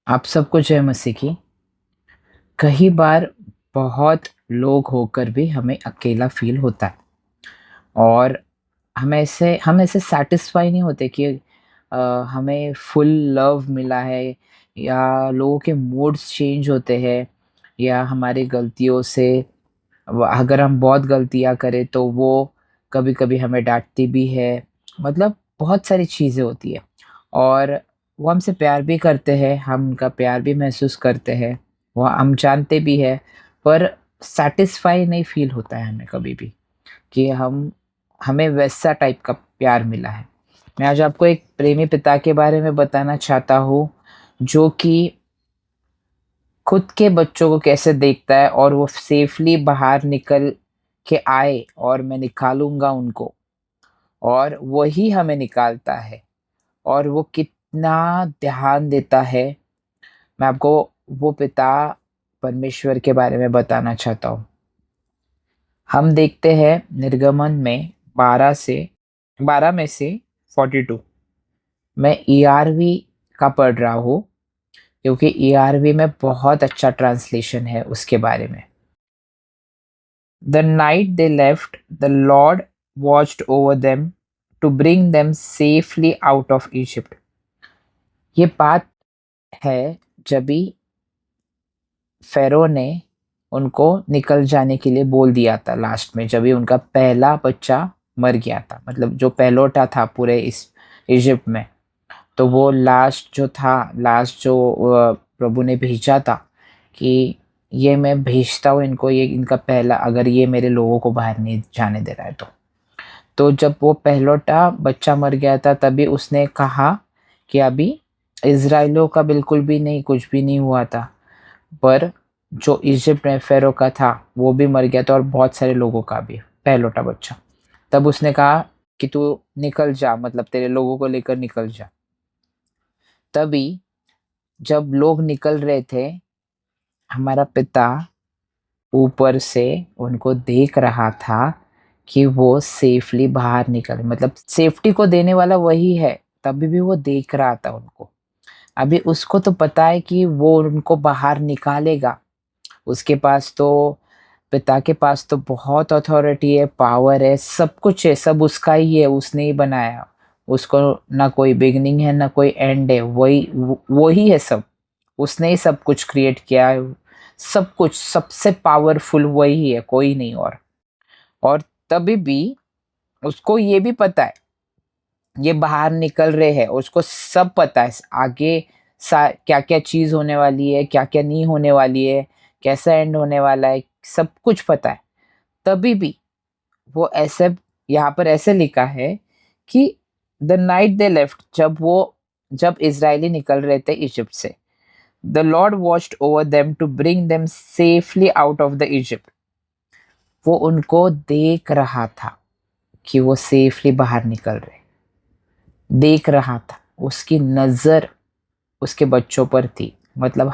आप सबको जय मसीह की। कई बार बहुत लोग होकर भी हमें अकेला फ़ील होता है और हम ऐसे सैटिस्फ़ाई नहीं होते कि अ, हमें फुल लव मिला है या लोगों के मूड्स चेंज होते हैं या हमारी गलतियों से अगर हम बहुत गलतियाँ करें तो वो कभी-कभी हमें डाँटती भी है। मतलब बहुत सारी चीज़ें होती हैं और वो हमसे प्यार भी करते हैं, हम उनका प्यार भी महसूस करते हैं, वो हम जानते भी हैं, पर सैटिस्फाई नहीं फ़ील होता है हमें कभी भी कि हमें वैसा टाइप का प्यार मिला है। मैं आज आपको एक प्रेमी पिता के बारे में बताना चाहता हूँ, जो कि खुद के बच्चों को कैसे देखता है और वो सेफ़ली बाहर निकल के आए और मैं निकालूँगा उनको और वही हमें निकालता है और वो कितना ध्यान देता है। मैं आपको वो पिता परमेश्वर के बारे में बताना चाहता हूँ। हम देखते हैं निर्गमन में 12 में से 42। मैं ईआरवी का पढ़ रहा हूँ क्योंकि ईआरवी में बहुत अच्छा ट्रांसलेशन है उसके बारे में। The night they left, the Lord watched over them to bring them safely out of Egypt. ये बात है जब भी फ़ेरो ने उनको निकल जाने के लिए बोल दिया था लास्ट में, जब भी उनका पहला बच्चा मर गया था, मतलब जो पहलौठा था पूरे इस इजिप्ट में। तो वो लास्ट जो प्रभु ने भेजा था कि ये मैं भेजता हूँ इनको, ये इनका पहला, अगर ये मेरे लोगों को बाहर नहीं जाने दे रहा है तो जब वो पहलौठा बच्चा मर गया था तभी उसने कहा कि अभी इज़राइलियों का बिल्कुल भी नहीं, कुछ भी नहीं हुआ था, पर जो इजिप्ट में फ़ेरो का था वो भी मर गया था और बहुत सारे लोगों का भी पहलौठा बच्चा। तब उसने कहा कि तू निकल जा, मतलब तेरे लोगों को लेकर निकल जा। तभी जब लोग निकल रहे थे, हमारा पिता ऊपर से उनको देख रहा था कि वो सेफली बाहर निकले, मतलब सेफ्टी को देने वाला वही है, तभी भी वो देख रहा था उनको। अभी उसको तो पता है कि वो उनको बाहर निकालेगा। उसके पास तो पिता के पास तो बहुत अथॉरिटी है, पावर है, सब कुछ है, सब उसका ही है, उसने ही बनाया। उसको ना कोई बिगिनिंग है, ना कोई एंड है, वो ही है सब। उसने ही सब कुछ क्रिएट किया है, सब कुछ, सबसे पावरफुल वही है, कोई नहीं और तभी भी उसको ये भी पता है, ये बाहर निकल रहे हैं, उसको सब पता है आगे क्या-क्या चीज़ होने वाली है, क्या-क्या नहीं होने वाली है, कैसा एंड होने वाला है, सब कुछ पता है। तभी भी वो ऐसे, यहाँ पर ऐसे लिखा है कि द नाइट दे लेफ्ट, जब इज़राइली निकल रहे थे इजिप्ट से, the lord watched over them to bring them safely out of the Egypt. वो उनको देख रहा था कि वो सेफली बाहर निकल रहे, देख रहा था, उसकी नज़र उसके बच्चों पर थी। मतलब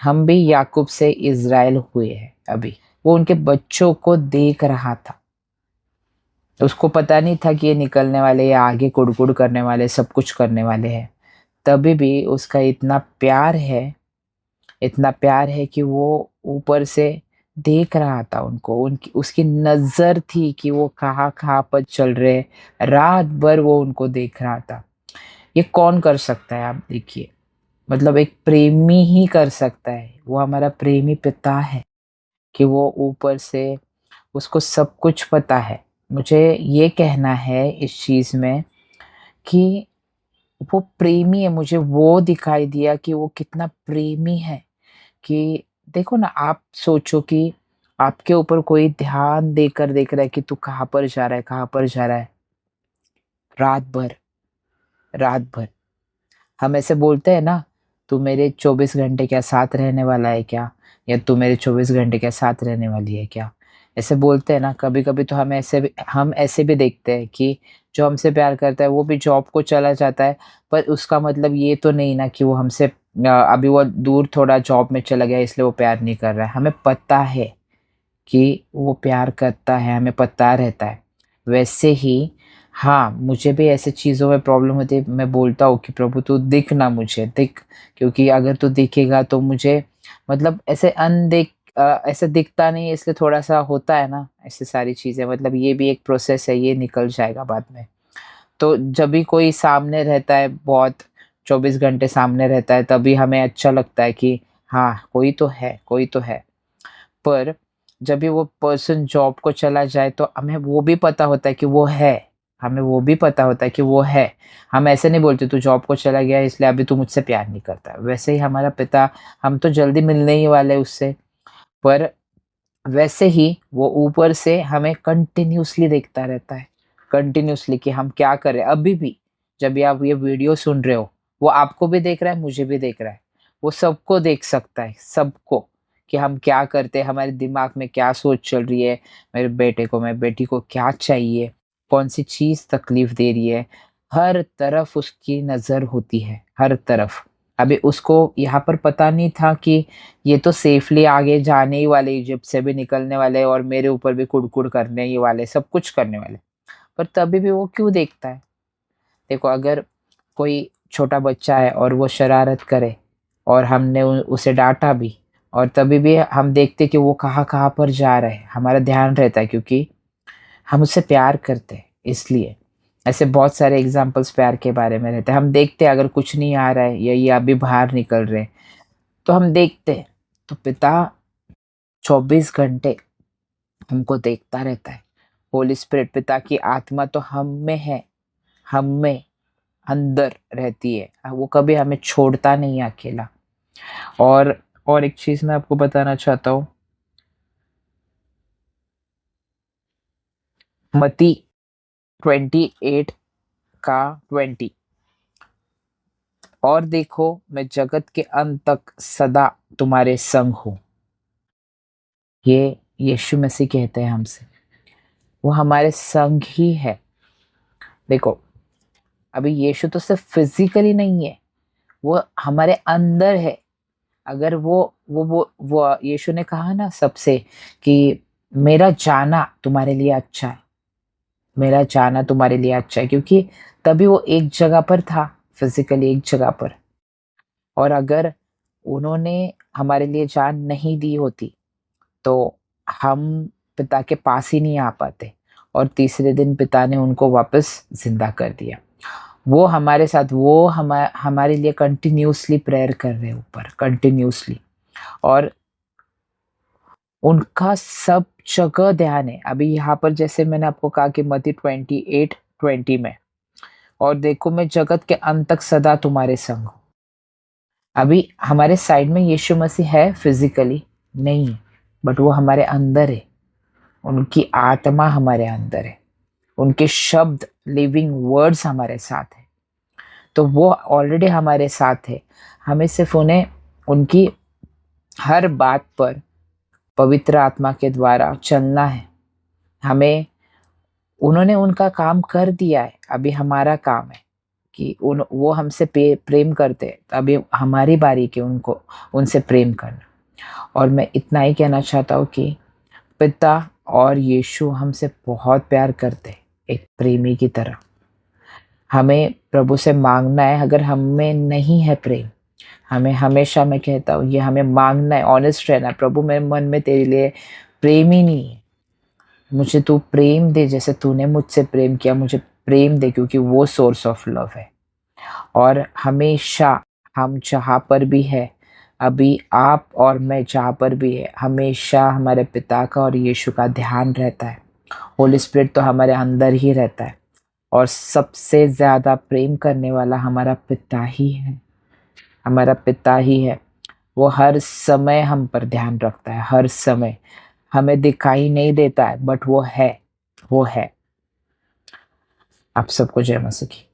हम भी याकूब से इज़राइल हुए हैं अभी। वो उनके बच्चों को देख रहा था। उसको पता नहीं था कि ये निकलने वाले, या आगे कुड़-कुड़ करने वाले, सब कुछ करने वाले हैं। तभी भी उसका इतना प्यार है कि वो ऊपर से देख रहा था उनको। उनकी उसकी नज़र थी कि वो कहाँ-कहाँ पर चल रहे हैं। रात भर वो उनको देख रहा था। ये कौन कर सकता है, आप देखिए। मतलब एक प्रेमी ही कर सकता है। वो हमारा प्रेमी पिता है कि वो ऊपर से उसको सब कुछ पता है। मुझे ये कहना है इस चीज़ में कि वो प्रेमी है। मुझे वो दिखाई दिया कि वो कितना प्रेमी है कि देखो ना, आप सोचो कि आपके ऊपर कोई ध्यान देकर देख रहा है कि तू कहाँ पर जा रहा है, कहाँ पर जा रहा है, रात भर, रात भर। हम ऐसे बोलते हैं ना, तू मेरे 24 घंटे क्या साथ रहने वाला है क्या? या तू मेरे 24 घंटे क्या साथ रहने वाली है क्या? ऐसे बोलते हैं ना, कभी-कभी तो हम ऐसे भी देखते हैं कि जो हमसे प्यार करता है वो भी जॉब को चला जाता है, पर उसका मतलब ये तो नहीं ना कि वो हमसे अभी वो दूर थोड़ा जॉब में चला गया इसलिए वो प्यार नहीं कर रहा है। हमें पता है कि वो प्यार करता है, हमें पता रहता है। वैसे ही हाँ, मुझे भी ऐसे चीज़ों में प्रॉब्लम होती है, मैं बोलता हूँ कि प्रभु तू दिख ना मुझे, दिख, क्योंकि अगर तू दिखेगा तो मुझे मतलब ऐसे दिखता नहीं है, इसलिए थोड़ा-सा होता है ना, ऐसी सारी चीज़ें, मतलब ये भी एक प्रोसेस है, ये निकल जाएगा बाद में। तो जब भी कोई सामने रहता है, बहुत 24 घंटे सामने रहता है, तभी हमें अच्छा लगता है कि हाँ, कोई तो है, कोई तो है। पर जब भी वो पर्सन जॉब को चला जाए तो हमें वो भी पता होता है कि वो है, हमें वो भी पता होता है कि वो है। हम ऐसे नहीं बोलते तू जॉब को चला गया इसलिए अभी तू मुझसे प्यार नहीं करता। वैसे ही हमारा पिता, हम तो जल्दी मिलने ही वाले हैं उससे, पर वैसे ही वो ऊपर से हमें कंटिन्यूअसली देखता रहता है, कंटिन्यूअसली कि हम क्या कर रहे हैं। अभी भी जब भी आप ये वीडियो सुन रहे हो, वो आपको भी देख रहा है, मुझे भी देख रहा है। वो सबको देख सकता है, सबको, कि हम क्या करते हैं, हमारे दिमाग में क्या सोच चल रही है, मेरे बेटे को, मेरी बेटी को क्या चाहिए, कौन-सी चीज़ तकलीफ़ दे रही है। हर तरफ उसकी नज़र होती है, हर तरफ। अभी उसको यहाँ पर पता नहीं था कि ये तो सेफली आगे जाने ही वाले, इजिप्ट से भी निकलने वाले और मेरे ऊपर भी कुढ़-कुढ़ करने ही वाले, सब कुछ करने वाले। पर तभी भी वो क्यों देखता है? देखो, अगर कोई छोटा बच्चा है और वो शरारत करे और हमने उसे डाँटा भी, और तभी भी हम देखते कि वो कहाँ-कहाँ पर जा रहा है, हमारा ध्यान रहता है, क्योंकि हम उससे प्यार करते हैं इसलिए। ऐसे बहुत सारे एग्ज़ाम्पल्स प्यार के बारे में रहते हैं। हम देखते हैं अगर कुछ नहीं आ रहा है या ये अभी बाहर निकल रहे हैं, तो हम देखते हैं। तो पिता 24 घंटे हमको देखता रहता है। होली स्पिरिट, पिता की आत्मा तो हम में है, हम में अंदर रहती है। वो कभी हमें छोड़ता नहीं है अकेला। और और एक चीज़ मैं आपको बताना चाहता हूँ, मत्ती 28 का 20, और देखो मैं जगत के अंत तक सदा तुम्हारे संग हूँ। ये यीशु मसीह कहते हैं हमसे, वो हमारे संग ही है। देखो, अभी यीशु तो सिर्फ फिज़िकली नहीं है, वो हमारे अंदर है। अगर वो यीशु ने कहा ना सबसे कि मेरा जाना तुम्हारे लिए अच्छा है, मेरा जाना तुम्हारे लिए अच्छा है, क्योंकि तभी वो एक जगह पर था, फिज़िकली एक जगह पर। और अगर उन्होंने हमारे लिए जान नहीं दी होती, तो हम पिता के पास ही नहीं आ पाते, और तीसरे दिन पिता ने उनको वापस ज़िंदा कर दिया। वो हमारे साथ, वो हमारे लिए कंटिन्यूअसली प्रेयर कर रहे हैं ऊपर, कंटिन्यूअसली। और उनका सब जगह ध्यान है। अभी यहाँ पर जैसे मैंने आपको कहा कि मत्ती 28:20 में, और देखो मैं जगत के अंत तक सदा तुम्हारे संग हूँ। अभी हमारे साइड में यीशु मसीह है फिज़िकली? नहीं है, बट वो हमारे अंदर है। उनकी आत्मा हमारे अंदर है। उनके शब्द, लिविंग वर्ड्स हमारे साथ हैं। तो वो ऑलरेडी हमारे साथ है। हमें सिर्फ़ उन्हें, उनकी हर बात पर पवित्र आत्मा के द्वारा चलना है। हमें, उन्होंने उनका काम कर दिया है, अभी हमारा काम है कि उन वो हमसे प्रेम करते हैं, तो अभी हमारी बारी कि उनको, उनसे प्रेम करना। और मैं इतना ही कहना चाहता हूँ कि पिता और यीशु हमसे बहुत प्यार करते हैं, एक प्रेमी की तरह। हमें प्रभु से माँगना है, अगर हम में नहीं है प्रेम, हमें हमेशा, मैं कहता हूँ, ये हमें माँगना है, ऑनेस्ट रहना है, प्रभु मेरे मन में तेरे लिए प्रेम ही नहीं है। मुझे तू प्रेम दे, जैसे तूने मुझसे प्रेम किया, मुझे प्रेम दे, क्योंकि वो सोर्स ऑफ लव है। और हमेशा हम जहाँ पर भी है, अभी आप और मैं जहाँ पर भी है, हमेशा हमारे पिता का और यीशु का ध्यान रहता है। होली स्पिरिट तो हमारे अंदर ही रहता है, और सबसे ज़्यादा प्रेम करने वाला हमारा पिता ही है, हमारा पिता ही है। वो हर समय हम पर ध्यान रखता है, हर समय। हमें दिखाई नहीं देता है, बट वो है, वो है। आप सबको जय मसीह की।